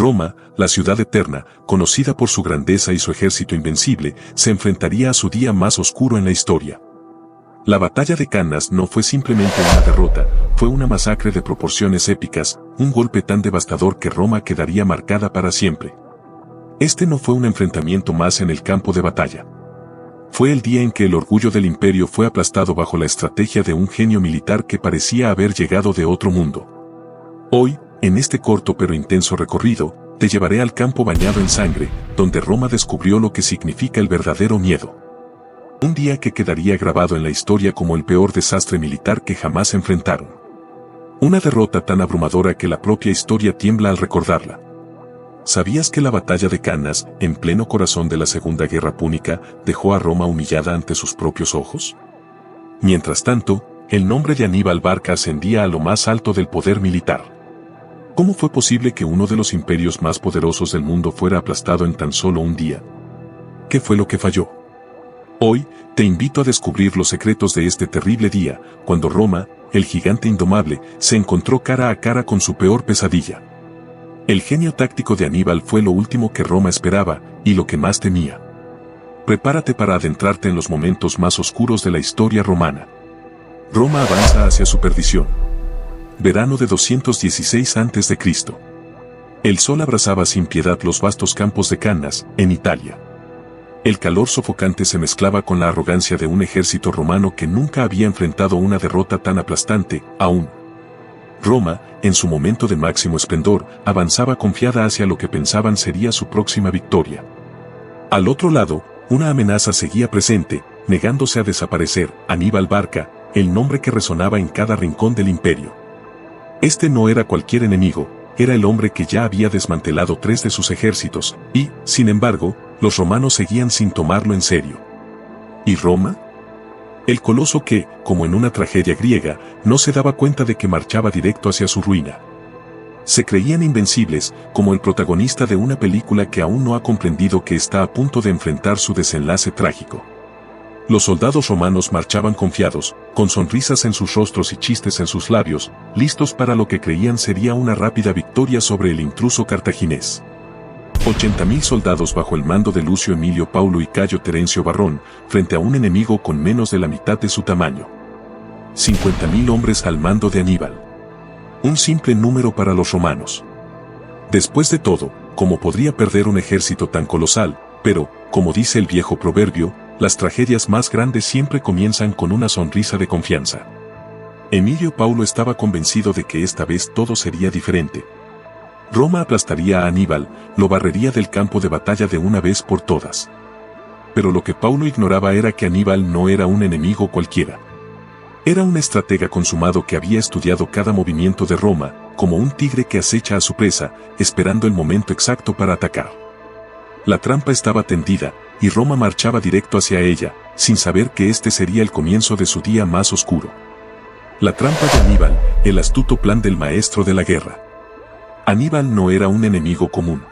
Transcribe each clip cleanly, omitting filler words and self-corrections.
Roma, la ciudad eterna, conocida por su grandeza y su ejército invencible, se enfrentaría a su día más oscuro en la historia. La batalla de Cannas no fue simplemente una derrota, fue una masacre de proporciones épicas, un golpe tan devastador que Roma quedaría marcada para siempre. Este no fue un enfrentamiento más en el campo de batalla. Fue el día en que el orgullo del imperio fue aplastado bajo la estrategia de un genio militar que parecía haber llegado de otro mundo. Hoy, en este corto pero intenso recorrido, te llevaré al campo bañado en sangre, donde Roma descubrió lo que significa el verdadero miedo. Un día que quedaría grabado en la historia como el peor desastre militar que jamás enfrentaron. Una derrota tan abrumadora que la propia historia tiembla al recordarla. ¿Sabías que la batalla de Cannas, en pleno corazón de la Segunda Guerra Púnica, dejó a Roma humillada ante sus propios ojos? Mientras tanto, el nombre de Aníbal Barca ascendía a lo más alto del poder militar. ¿Cómo fue posible que uno de los imperios más poderosos del mundo fuera aplastado en tan solo un día? ¿Qué fue lo que falló? Hoy, te invito a descubrir los secretos de este terrible día, cuando Roma, el gigante indomable, se encontró cara a cara con su peor pesadilla. El genio táctico de Aníbal fue lo último que Roma esperaba, y lo que más temía. Prepárate para adentrarte en los momentos más oscuros de la historia romana. Roma avanza hacia su perdición. Verano de 216 a.C. El sol abrasaba sin piedad los vastos campos de Cannas, en Italia. El calor sofocante se mezclaba con la arrogancia de un ejército romano que nunca había enfrentado una derrota tan aplastante, aún. Roma, en su momento de máximo esplendor, avanzaba confiada hacia lo que pensaban sería su próxima victoria. Al otro lado, una amenaza seguía presente, negándose a desaparecer, Aníbal Barca, el nombre que resonaba en cada rincón del imperio. Este no era cualquier enemigo, era el hombre que ya había desmantelado 3 de sus ejércitos, y, sin embargo, los romanos seguían sin tomarlo en serio. ¿Y Roma? El coloso que, como en una tragedia griega, no se daba cuenta de que marchaba directo hacia su ruina. Se creían invencibles, como el protagonista de una película que aún no ha comprendido que está a punto de enfrentar su desenlace trágico. Los soldados romanos marchaban confiados, con sonrisas en sus rostros y chistes en sus labios, listos para lo que creían sería una rápida victoria sobre el intruso cartaginés. 80.000 soldados bajo el mando de Lucio Emilio Paulo y Cayo Terencio Varrón, frente a un enemigo con menos de la mitad de su tamaño. 50.000 hombres al mando de Aníbal. Un simple número para los romanos. Después de todo, ¿cómo podría perder un ejército tan colosal? Pero, como dice el viejo proverbio, las tragedias más grandes siempre comienzan con una sonrisa de confianza. Emilio Paulo estaba convencido de que esta vez todo sería diferente. Roma aplastaría a Aníbal, lo barrería del campo de batalla de una vez por todas. Pero lo que Paulo ignoraba era que Aníbal no era un enemigo cualquiera. Era un estratega consumado que había estudiado cada movimiento de Roma, como un tigre que acecha a su presa, esperando el momento exacto para atacar. La trampa estaba tendida, y Roma marchaba directo hacia ella, sin saber que este sería el comienzo de su día más oscuro. La trampa de Aníbal, el astuto plan del maestro de la guerra. Aníbal no era un enemigo común.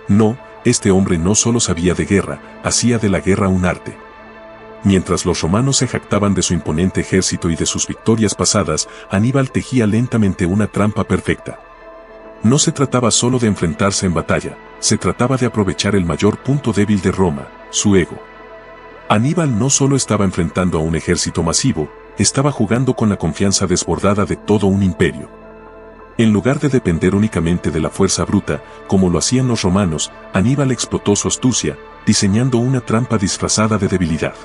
No, este hombre no solo sabía de guerra, hacía de la guerra un arte. Mientras los romanos se jactaban de su imponente ejército y de sus victorias pasadas, Aníbal tejía lentamente una trampa perfecta. No se trataba solo de enfrentarse en batalla, se trataba de aprovechar el mayor punto débil de Roma, su ego. Aníbal no solo estaba enfrentando a un ejército masivo, estaba jugando con la confianza desbordada de todo un imperio. En lugar de depender únicamente de la fuerza bruta, como lo hacían los romanos, Aníbal explotó su astucia, diseñando una trampa disfrazada de debilidad.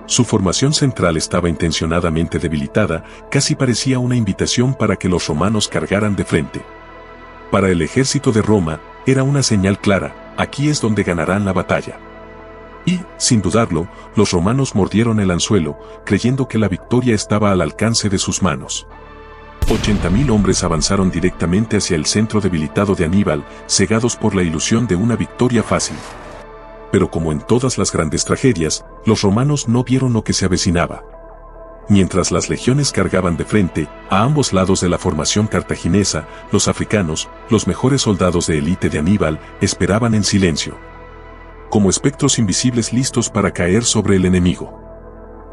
Su formación central estaba intencionadamente debilitada, casi parecía una invitación para que los romanos cargaran de frente. Para el ejército de Roma, era una señal clara, aquí es donde ganarán la batalla. Y, sin dudarlo, los romanos mordieron el anzuelo, creyendo que la victoria estaba al alcance de sus manos. 80.000 hombres avanzaron directamente hacia el centro debilitado de Aníbal, cegados por la ilusión de una victoria fácil. Pero como en todas las grandes tragedias, los romanos no vieron lo que se avecinaba. Mientras las legiones cargaban de frente, a ambos lados de la formación cartaginesa, los africanos, los mejores soldados de élite de Aníbal, esperaban en silencio. Como espectros invisibles listos para caer sobre el enemigo.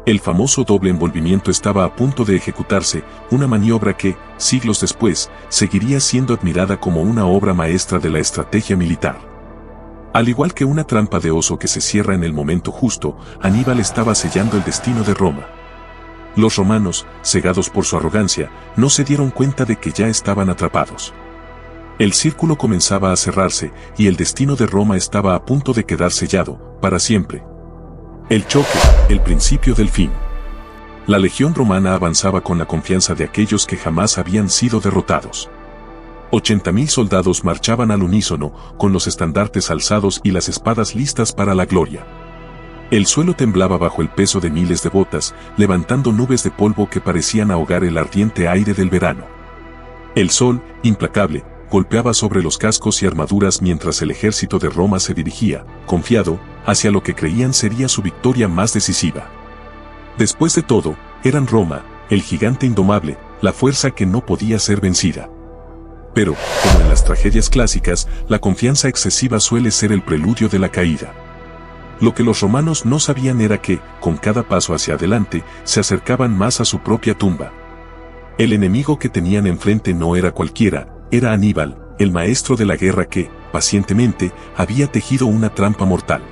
El famoso doble envolvimiento estaba a punto de ejecutarse, una maniobra que, siglos después, seguiría siendo admirada como una obra maestra de la estrategia militar. Al igual que una trampa de oso que se cierra en el momento justo, Aníbal estaba sellando el destino de Roma. Los romanos, cegados por su arrogancia, no se dieron cuenta de que ya estaban atrapados. El círculo comenzaba a cerrarse, y el destino de Roma estaba a punto de quedar sellado, para siempre. El choque, el principio del fin. La legión romana avanzaba con la confianza de aquellos que jamás habían sido derrotados. 80.000 soldados marchaban al unísono, con los estandartes alzados y las espadas listas para la gloria. El suelo temblaba bajo el peso de miles de botas, levantando nubes de polvo que parecían ahogar el ardiente aire del verano. El sol, implacable, golpeaba sobre los cascos y armaduras mientras el ejército de Roma se dirigía, confiado, hacia lo que creían sería su victoria más decisiva. Después de todo, eran Roma, el gigante indomable, la fuerza que no podía ser vencida. Pero, como en las tragedias clásicas, la confianza excesiva suele ser el preludio de la caída. Lo que los romanos no sabían era que, con cada paso hacia adelante, se acercaban más a su propia tumba. El enemigo que tenían enfrente no era cualquiera, era Aníbal, el maestro de la guerra que, pacientemente, había tejido una trampa mortal.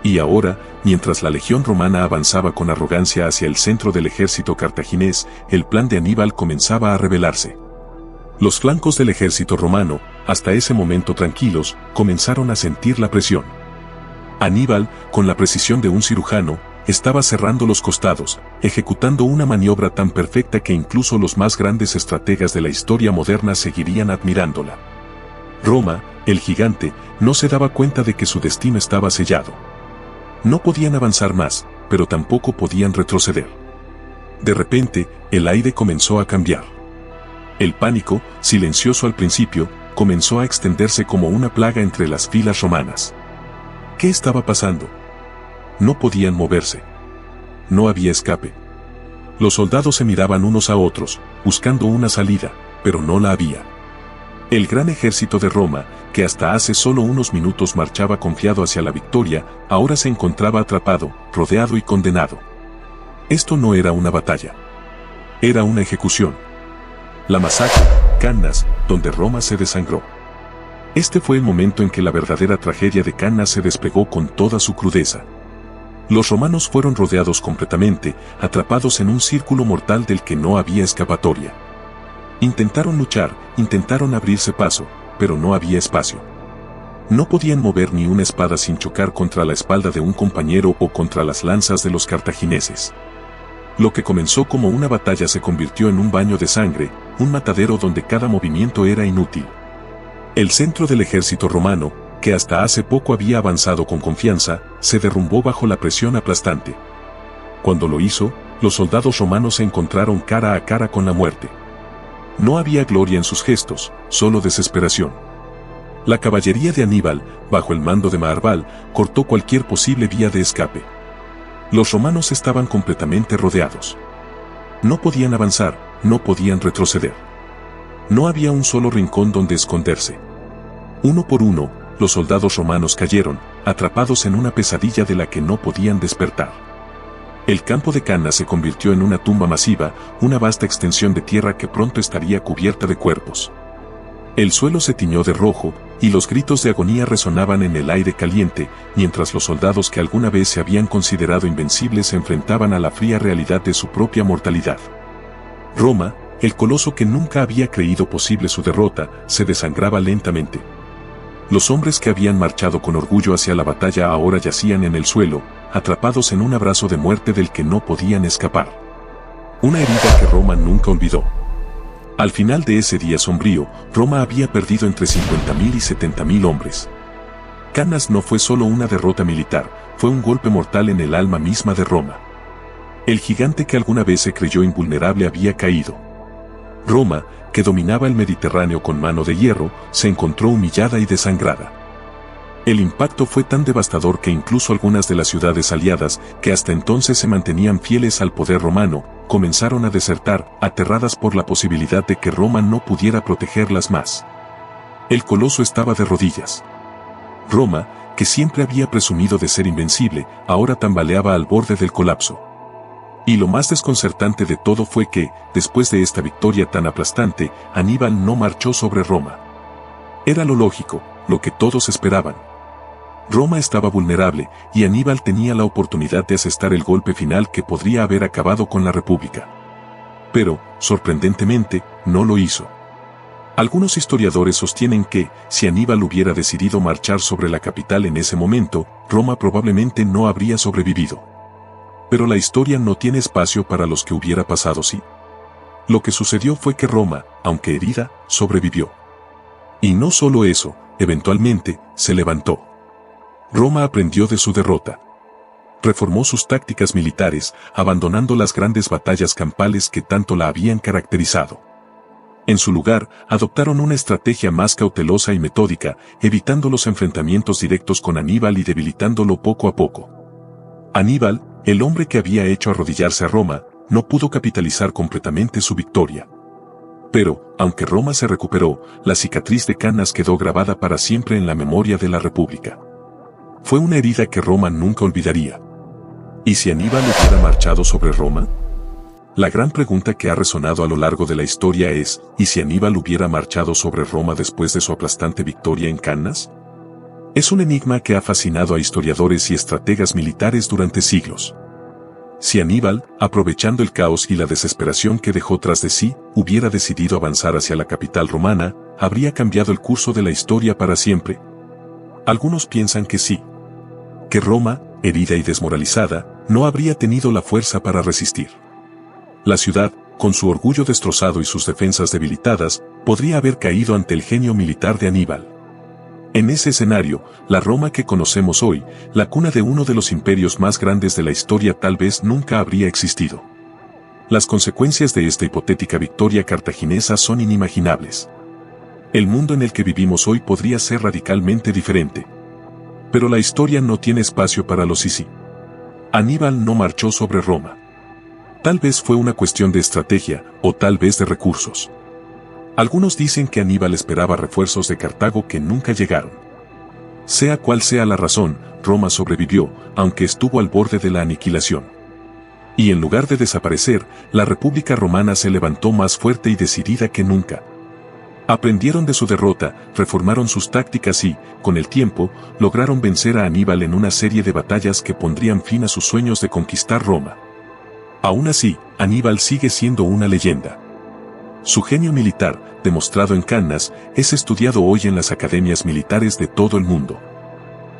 Y ahora, mientras la legión romana avanzaba con arrogancia hacia el centro del ejército cartaginés, el plan de Aníbal comenzaba a revelarse. Los flancos del ejército romano, hasta ese momento tranquilos, comenzaron a sentir la presión. Aníbal, con la precisión de un cirujano, estaba cerrando los costados, ejecutando una maniobra tan perfecta que incluso los más grandes estrategas de la historia moderna seguirían admirándola. Roma, el gigante, no se daba cuenta de que su destino estaba sellado. No podían avanzar más, pero tampoco podían retroceder. De repente, el aire comenzó a cambiar. El pánico, silencioso al principio, comenzó a extenderse como una plaga entre las filas romanas. ¿Qué estaba pasando? No podían moverse. No había escape. Los soldados se miraban unos a otros, buscando una salida, pero no la había. El gran ejército de Roma, que hasta hace solo unos minutos marchaba confiado hacia la victoria, ahora se encontraba atrapado, rodeado y condenado. Esto no era una batalla. Era una ejecución. La masacre, Cannas, donde Roma se desangró. Este fue el momento en que la verdadera tragedia de Cannas se desplegó con toda su crudeza. Los romanos fueron rodeados completamente, atrapados en un círculo mortal del que no había escapatoria. Intentaron luchar, intentaron abrirse paso, pero no había espacio. No podían mover ni una espada sin chocar contra la espalda de un compañero o contra las lanzas de los cartagineses. Lo que comenzó como una batalla se convirtió en un baño de sangre, un matadero donde cada movimiento era inútil. El centro del ejército romano, que hasta hace poco había avanzado con confianza, se derrumbó bajo la presión aplastante. Cuando lo hizo, los soldados romanos se encontraron cara a cara con la muerte. No había gloria en sus gestos, solo desesperación. La caballería de Aníbal, bajo el mando de Maharbal, cortó cualquier posible vía de escape. Los romanos estaban completamente rodeados. No podían avanzar, no podían retroceder. No había un solo rincón donde esconderse. Uno por uno, los soldados romanos cayeron, atrapados en una pesadilla de la que no podían despertar. El campo de Cannas se convirtió en una tumba masiva, una vasta extensión de tierra que pronto estaría cubierta de cuerpos. El suelo se tiñó de rojo, y los gritos de agonía resonaban en el aire caliente, mientras los soldados que alguna vez se habían considerado invencibles se enfrentaban a la fría realidad de su propia mortalidad. Roma, el coloso que nunca había creído posible su derrota, se desangraba lentamente. Los hombres que habían marchado con orgullo hacia la batalla ahora yacían en el suelo, atrapados en un abrazo de muerte del que no podían escapar. Una herida que Roma nunca olvidó. Al final de ese día sombrío, Roma había perdido entre 50.000 y 70.000 hombres. Cannas no fue solo una derrota militar, fue un golpe mortal en el alma misma de Roma. El gigante que alguna vez se creyó invulnerable había caído. Roma, que dominaba el Mediterráneo con mano de hierro, se encontró humillada y desangrada. El impacto fue tan devastador que incluso algunas de las ciudades aliadas, que hasta entonces se mantenían fieles al poder romano, comenzaron a desertar, aterradas por la posibilidad de que Roma no pudiera protegerlas más. El coloso estaba de rodillas. Roma, que siempre había presumido de ser invencible, ahora tambaleaba al borde del colapso. Y lo más desconcertante de todo fue que, después de esta victoria tan aplastante, Aníbal no marchó sobre Roma. Era lo lógico, lo que todos esperaban. Roma estaba vulnerable, y Aníbal tenía la oportunidad de asestar el golpe final que podría haber acabado con la República. Pero, sorprendentemente, no lo hizo. Algunos historiadores sostienen que, si Aníbal hubiera decidido marchar sobre la capital en ese momento, Roma probablemente no habría sobrevivido. Pero la historia no tiene espacio para los que hubiera pasado si. Lo que sucedió fue que Roma, aunque herida, sobrevivió. Y no solo eso, eventualmente, se levantó. Roma aprendió de su derrota. Reformó sus tácticas militares, abandonando las grandes batallas campales que tanto la habían caracterizado. En su lugar, adoptaron una estrategia más cautelosa y metódica, evitando los enfrentamientos directos con Aníbal y debilitándolo poco a poco. Aníbal, el hombre que había hecho arrodillarse a Roma, no pudo capitalizar completamente su victoria. Pero, aunque Roma se recuperó, la cicatriz de Cannas quedó grabada para siempre en la memoria de la República. Fue una herida que Roma nunca olvidaría. ¿Y si Aníbal hubiera marchado sobre Roma? La gran pregunta que ha resonado a lo largo de la historia es, ¿y si Aníbal hubiera marchado sobre Roma después de su aplastante victoria en Cannas? Es un enigma que ha fascinado a historiadores y estrategas militares durante siglos. Si Aníbal, aprovechando el caos y la desesperación que dejó tras de sí, hubiera decidido avanzar hacia la capital romana, ¿habría cambiado el curso de la historia para siempre? Algunos piensan que sí. Que Roma, herida y desmoralizada, no habría tenido la fuerza para resistir. La ciudad, con su orgullo destrozado y sus defensas debilitadas, podría haber caído ante el genio militar de Aníbal. En ese escenario, la Roma que conocemos hoy, la cuna de uno de los imperios más grandes de la historia, tal vez nunca habría existido. Las consecuencias de esta hipotética victoria cartaginesa son inimaginables. El mundo en el que vivimos hoy podría ser radicalmente diferente. Pero la historia no tiene espacio para los sí. Aníbal no marchó sobre Roma. Tal vez fue una cuestión de estrategia, o tal vez de recursos. Algunos dicen que Aníbal esperaba refuerzos de Cartago que nunca llegaron. Sea cual sea la razón, Roma sobrevivió, aunque estuvo al borde de la aniquilación. Y en lugar de desaparecer, la República Romana se levantó más fuerte y decidida que nunca. Aprendieron de su derrota, reformaron sus tácticas y, con el tiempo, lograron vencer a Aníbal en una serie de batallas que pondrían fin a sus sueños de conquistar Roma. Aún así, Aníbal sigue siendo una leyenda. Su genio militar, demostrado en Cannas, es estudiado hoy en las academias militares de todo el mundo.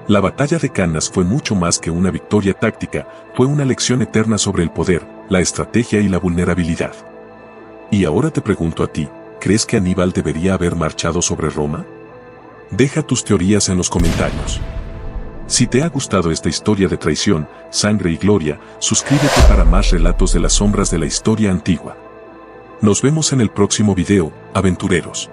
La batalla de Cannas fue mucho más que una victoria táctica, fue una lección eterna sobre el poder, la estrategia y la vulnerabilidad. Y ahora te pregunto a ti, ¿crees que Aníbal debería haber marchado sobre Roma? Deja tus teorías en los comentarios. Si te ha gustado esta historia de traición, sangre y gloria, suscríbete para más relatos de las sombras de la historia antigua. Nos vemos en el próximo video, aventureros.